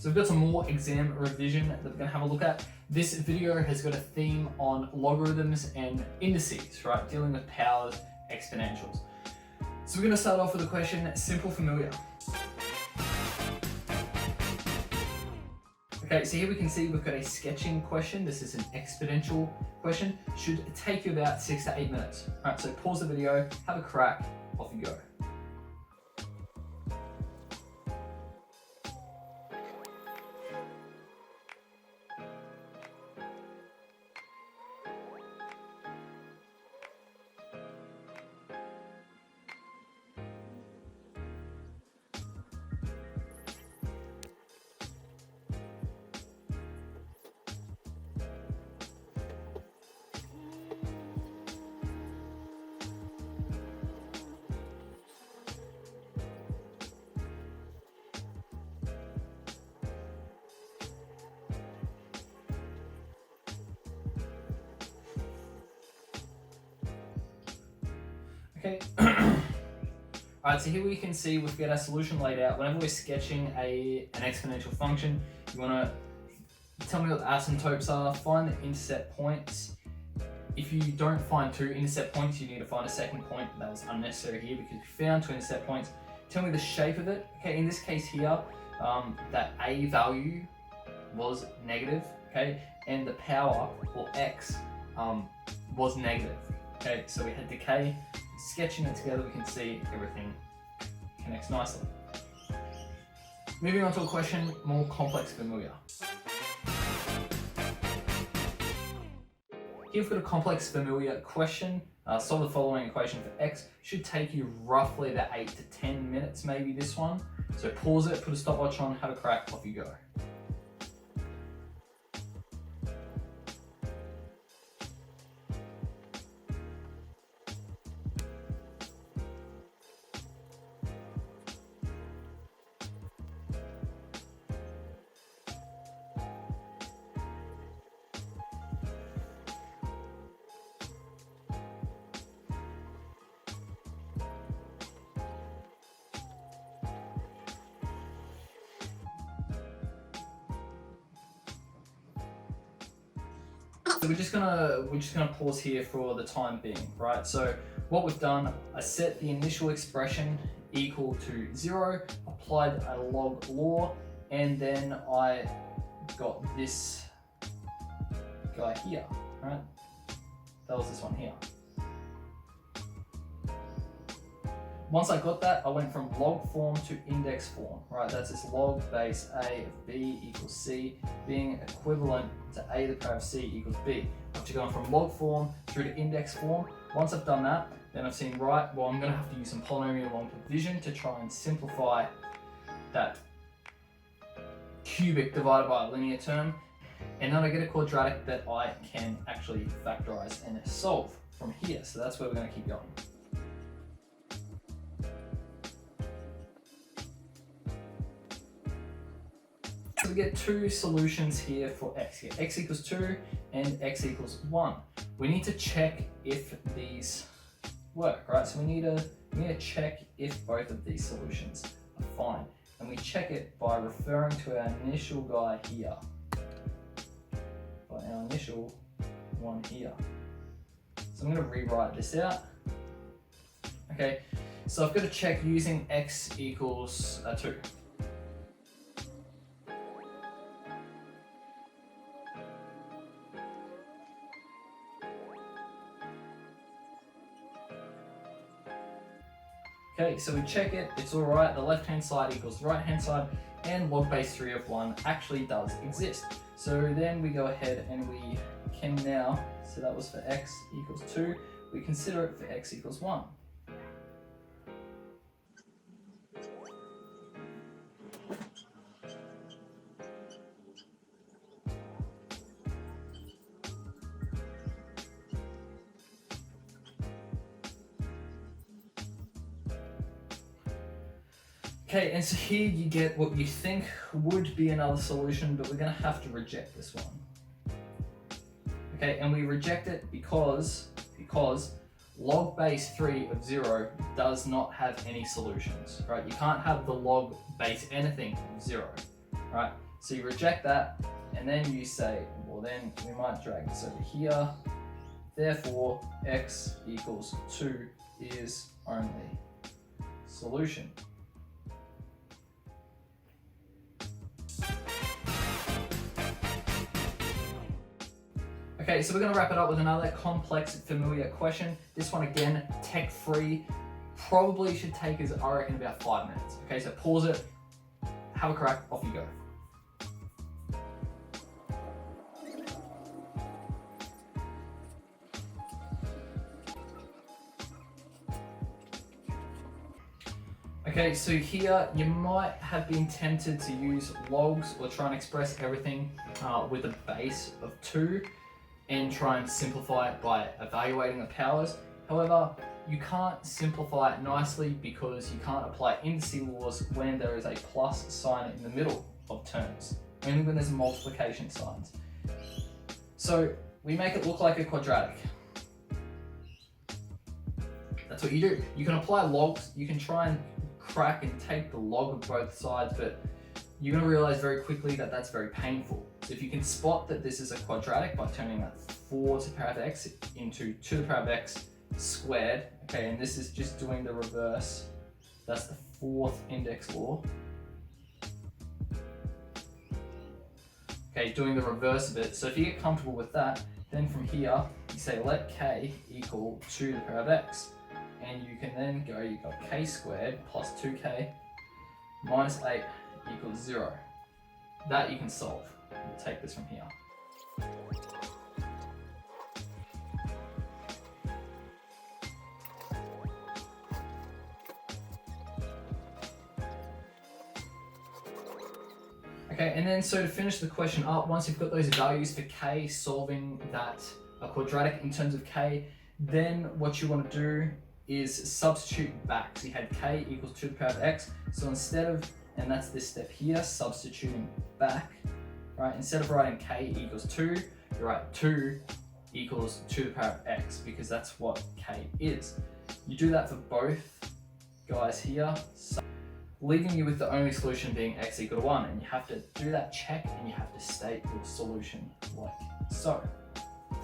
So we've got some more exam revision that we're going to have a look at. This video has got a theme on logarithms and indices, right? Dealing with powers, exponentials. So we're going to start off with a question, simple, familiar. Okay, so here we can see we've got a sketching question. This is an exponential question. Should take you about 6 to 8 minutes. All right, so pause the video, have a crack, off you go. Okay. Alright, so here we can see we've got our solution laid out. Whenever we're sketching an exponential function, you want to tell me what the asymptotes are, find the intercept points. If you don't find 2 intercept points, you need to find a second point. That was unnecessary here because we found 2 intercept points. Tell me the shape of it. Okay, in this case here, that a value was negative, okay, and the power, or x, was negative. Okay, so we had decay. Sketching it together, we can see everything connects nicely. Moving on to a question more complex, familiar. Here we've got a complex, familiar question. Solve the following equation for x. Should take you roughly about 8 to 10 minutes, maybe this one. So pause it, put a stopwatch on, have a crack, off you go. So we're just gonna pause here for the time being, right? So what we've done, I set the initial expression equal to 0, applied a log law, and then I got this guy here, right? That was this one here. Once I got that, I went from log form to index form, right? That's this log base a of b equals c being equivalent to a to the power of c equals b. After going from log form through to index form, once I've done that, then I've seen, right, well, I'm gonna have to use some polynomial long division to try and simplify that cubic divided by a linear term. And then I get a quadratic that I can actually factorize and solve from here. So that's where we're gonna keep going. So we get 2 solutions here for x. Here, x equals 2 and x equals 1. We need to check if these work, right? So we need to check if both of these solutions are fine. And we check it by referring to our initial guy here, by our initial one here. So I'm going to rewrite this out. Okay, so I've got to check using x equals 2. Okay, so we check it, it's all right, the left-hand side equals the right-hand side, and log base 3 of 1 actually does exist. So then we go ahead and we can now, so that was for x equals 2, we consider it for x equals 1. Okay, and so here you get what you think would be another solution, but we're going to have to reject this one. Okay, and we reject it because log base 3 of 0 does not have any solutions, right? You can't have the log base anything of 0, right? So you reject that, and then you say, well then we might drag this over here. Therefore, x equals 2 is only solution. Okay, so we're going to wrap it up with another complex, familiar question. This one again, tech-free. Probably should take us, I reckon, about 5 minutes. Okay, so pause it, have a crack, off you go. Okay, so here you might have been tempted to use logs or try and express everything with a base of 2 and try and simplify it by evaluating the powers. However, you can't simplify it nicely because you can't apply indices laws when there is a plus sign in the middle of terms, only when there's multiplication signs. So we make it look like a quadratic. That's what you do. You can apply logs, you can try and crack and take the log of both sides, but you're going to realize very quickly that that's very painful. So if you can spot that this is a quadratic by turning that 4 to the power of x into 2 to the power of x squared, okay, and this is just doing the reverse, that's the 4th index law. Okay, doing the reverse of it. So if you get comfortable with that, then from here, you say let k equal 2 to the power of x. And you can then go, you've got k squared plus 2k minus 8 equals 0. That you can solve. We'll take this from here. Okay, and then so to finish the question up, once you've got those values for k, solving that quadratic in terms of k, then what you want to do is substitute back. So you had k equals 2 to the power of x. So instead of, and that's this step here, substituting back, right? Instead of writing k equals 2, you write 2 equals 2 to the power of x, because that's what k is. You do that for both guys here, so leaving you with the only solution being x equal to 1, and you have to do that check and you have to state your solution like so.